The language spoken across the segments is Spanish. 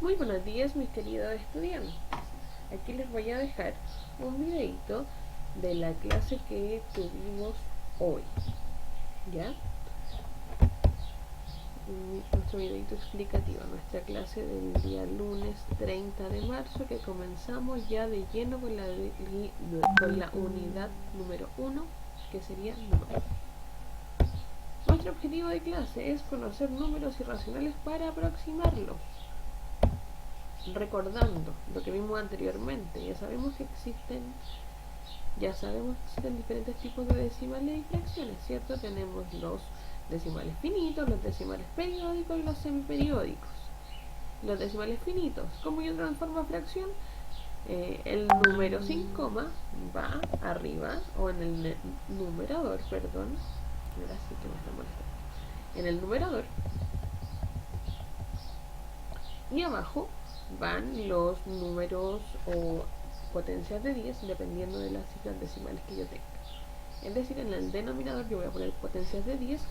Muy buenos días, mis queridos estudiantes. Aquí les voy a dejar un videito de la clase que tuvimos hoy. ¿Ya? Nuestro videito explicativo, nuestra clase del día lunes 30 de marzo, que comenzamos ya de lleno con la unidad número 1, que sería números. Nuestro objetivo de clase es conocer números irracionales para aproximarlos. Recordando lo que vimos anteriormente, ya sabemos que existen diferentes tipos de decimales y fracciones, ¿cierto? Tenemos los decimales finitos, los decimales periódicos y los semiperiódicos. Los decimales finitos, ¿cómo yo transformo a fracción? El número sin coma va arriba, o en el numerador, perdón. Mira, sí que me está molestando. En el numerador. Y abajo van los números o potencias de 10 dependiendo de las cifras decimales que yo tenga. Es decir, en el denominador yo voy a poner potencias de 10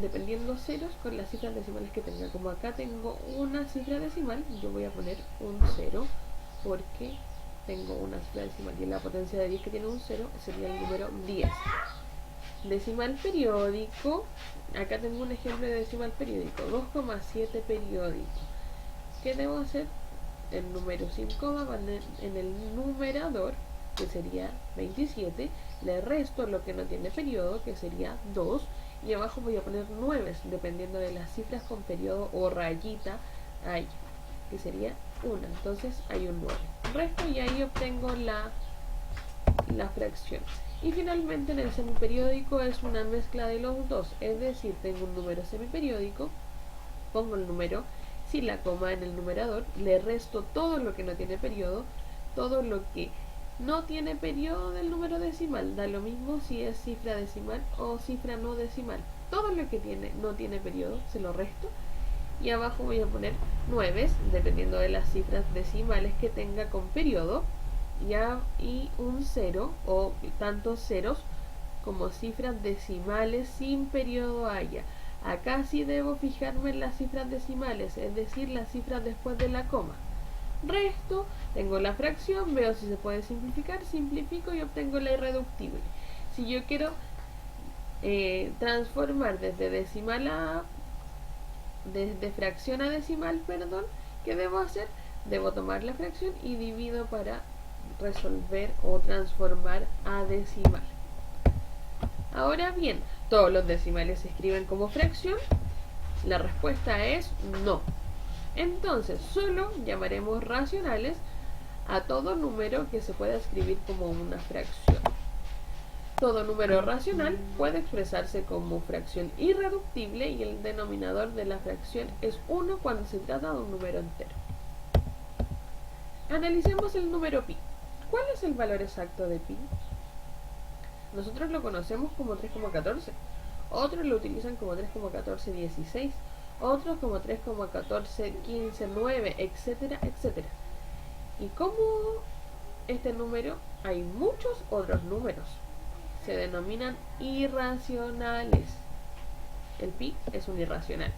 dependiendo ceros con las cifras decimales que tenga. Como acá tengo una cifra decimal, yo voy a poner un 0 porque tengo una cifra decimal, y la potencia de 10 que tiene un 0 sería el número 10. Decimal periódico, acá tengo un ejemplo de decimal periódico, 2,7 periódico. ¿Qué debo hacer? El número sin coma va en el numerador, que sería 27, le resto lo que no tiene periodo, que sería 2, y abajo voy a poner 9, dependiendo de las cifras con periodo o rayita hay, que sería 1, entonces hay un 9. Resto y ahí obtengo la fracción. Y finalmente en el semiperiódico es una mezcla de los dos, es decir, tengo un número semiperiódico, pongo el número sin la coma en el numerador, le resto todo lo que no tiene periodo, todo lo que no tiene periodo del número decimal, da lo mismo si es cifra decimal o cifra no decimal, todo lo que no tiene periodo se lo resto, y abajo voy a poner 9 dependiendo de las cifras decimales que tenga con periodo, y un 0 o tantos ceros como cifras decimales sin periodo haya. Acá sí debo fijarme en las cifras decimales, es decir, las cifras después de la coma. Resto, tengo la fracción, veo si se puede simplificar, simplifico y obtengo la irreductible. Si yo quiero transformar desde fracción a decimal, ¿qué debo hacer? Debo tomar la fracción y divido para resolver o transformar a decimal. Ahora bien, ¿todos los decimales se escriben como fracción? La respuesta es no. Entonces, solo llamaremos racionales a todo número que se pueda escribir como una fracción. Todo número racional puede expresarse como fracción irreductible y el denominador de la fracción es 1 cuando se trata de un número entero. Analicemos el número pi. ¿Cuál es el valor exacto de pi? Nosotros lo conocemos como 3,14. Otros lo utilizan como 3,1416. Otros como 3,1415,9, etcétera, etcétera. Y como este número, hay muchos otros números. Se denominan irracionales. El pi es un irracional.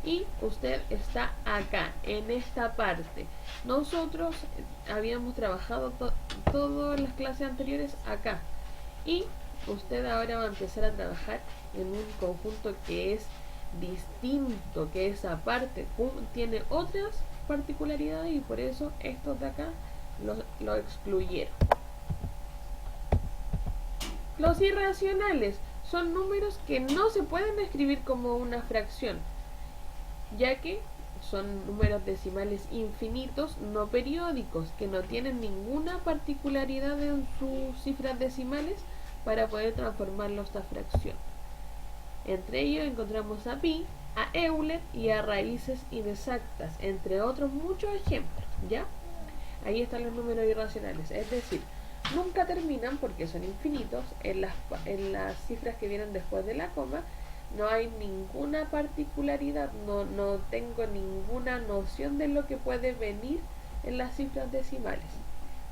Y usted está acá, en esta parte. Nosotros habíamos trabajado todas las clases anteriores acá. Y usted ahora va a empezar a trabajar en un conjunto que es distinto, que es aparte, tiene otras particularidades y por eso estos de acá lo excluyeron. Los irracionales son números que no se pueden escribir como una fracción, ya que son números decimales infinitos no periódicos que no tienen ninguna particularidad en sus cifras decimales para poder transformarlos a fracción. Entre ellos encontramos a pi, a Euler y a raíces inexactas, entre otros muchos ejemplos, ¿ya? Ahí están los números irracionales, es decir, nunca terminan porque son infinitos. En las cifras que vienen después de la coma no hay ninguna particularidad, no tengo ninguna noción de lo que puede venir en las cifras decimales,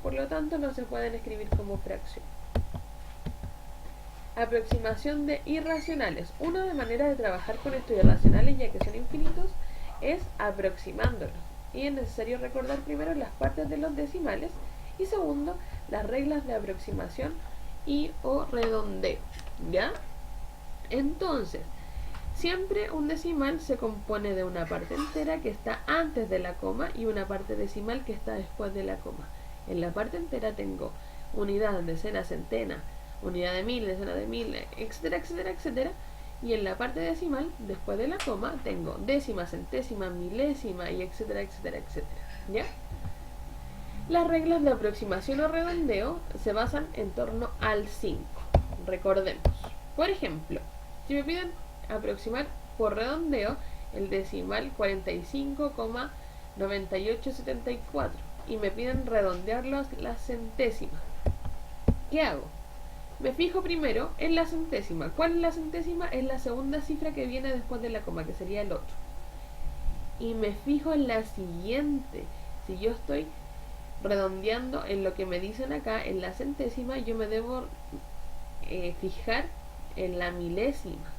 por lo tanto no se pueden escribir como fracción. Aproximación de irracionales. Una de maneras de trabajar con estos irracionales, ya que son infinitos, es aproximándolos. Y es necesario recordar primero las partes de los decimales y segundo, las reglas de aproximación y o redondeo, ¿ya? Entonces, siempre un decimal se compone de una parte entera que está antes de la coma y una parte decimal que está después de la coma. En la parte entera tengo unidad, decena, centena, unidad de mil, decena de mil, etcétera, etcétera, etcétera. Y en la parte decimal, después de la coma, tengo décima, centésima, milésima y etcétera, etcétera, etcétera. ¿Ya? Las reglas de aproximación o redondeo se basan en torno al 5. Recordemos. Por ejemplo, si me piden aproximar por redondeo el decimal 45,9874 y me piden redondearlo a la centésima, ¿qué hago? Me fijo primero en la centésima. ¿Cuál es la centésima? Es la segunda cifra que viene después de la coma, que sería el 8. Y me fijo en la siguiente. Si yo estoy redondeando en lo que me dicen acá, en la centésima, yo me debo fijar en la milésima.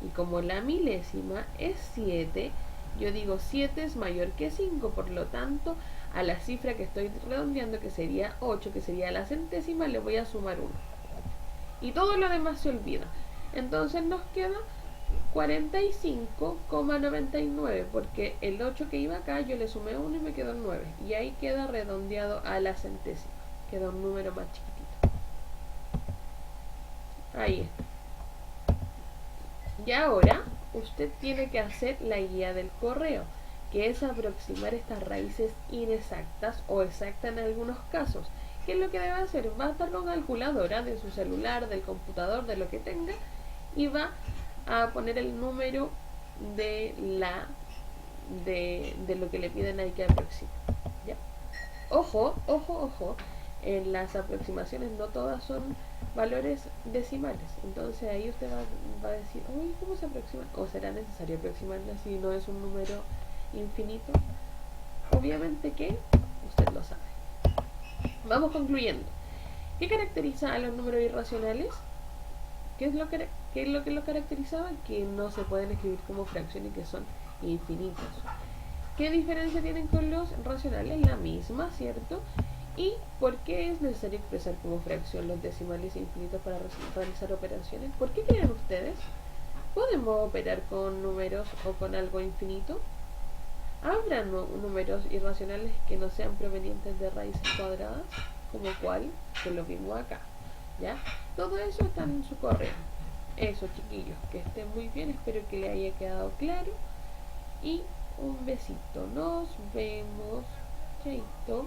Y como la milésima es 7, yo digo 7 es mayor que 5, por lo tanto, a la cifra que estoy redondeando, que sería 8, que sería la centésima, le voy a sumar 1. Y todo lo demás se olvida. Entonces nos queda 45,99, porque el 8 que iba acá yo le sumé 1 y me quedó 9. Y ahí queda redondeado a la centésima. Queda un número más chiquitito. Ahí está. Y ahora usted tiene que hacer la guía del correo, que es aproximar estas raíces inexactas o exactas en algunos casos. ¿Qué es lo que debe hacer? Va a estar con calculadora de su celular, del computador, de lo que tenga, y va a poner el número de lo que le piden ahí que aproxime. ¿Ya? Ojo, ojo, ojo, en las aproximaciones no todas son valores decimales. Entonces ahí usted va a decir, uy, ¿cómo se aproxima? ¿O será necesario aproximarla si no es un número infinito? Obviamente que usted lo sabe. Vamos concluyendo. ¿Qué caracteriza a los números irracionales? ¿Qué es lo que lo caracterizaba? Que no se pueden escribir como fracción y que son infinitos. ¿Qué diferencia tienen con los racionales? La misma, ¿cierto? ¿Y por qué es necesario expresar como fracción los decimales infinitos para realizar operaciones? ¿Por qué creen ustedes? ¿Podemos operar con números o con algo infinito? ¿Habrá números irracionales que no sean provenientes de raíces cuadradas? ¿Como cuál? Que lo vimos acá. ¿Ya? Todo eso está en su correo. Eso, chiquillos, que estén muy bien, espero que les haya quedado claro. Y un besito. Nos vemos. Chaito.